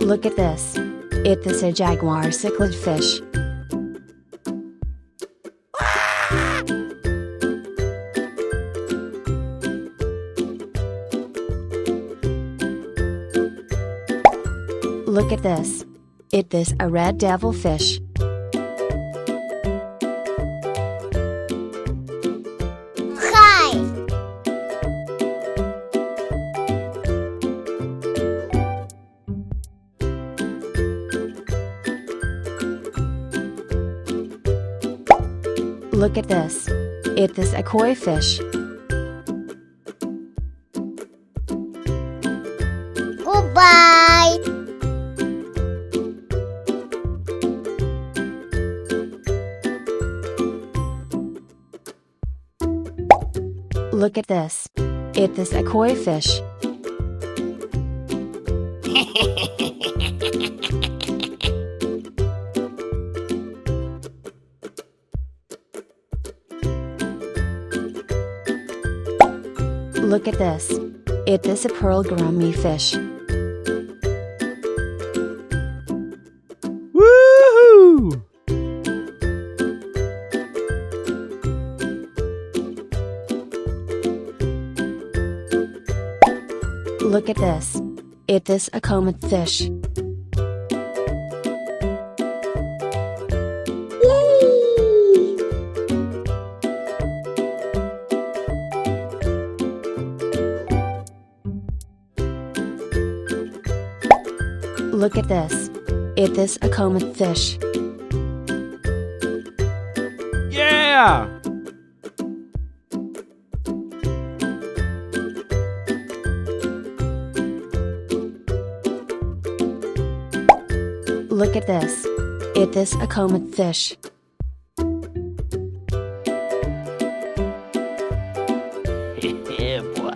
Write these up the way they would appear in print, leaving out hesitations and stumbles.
Look at this. It is a jaguar cichlid fish. Look at this. It is a red devilfish. Hi. Look at this. It is a koi fish. Goodbye. Look at this. It is a koi fish. Look at this. It is a pearl gourami fish. Woohoo! Look at this. It is a comet fish. Look at this. It is a comet fish. Yeah! Look at this. It is a comet fish. Yeah, boy.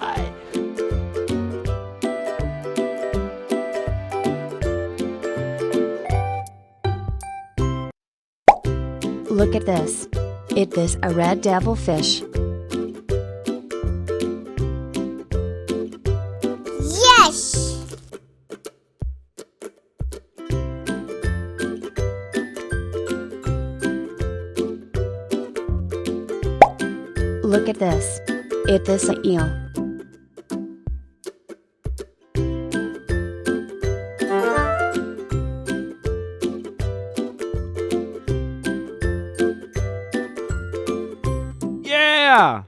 Look at this. It is a red devilfish. Yes. Look at this. It is an eel. Yeah!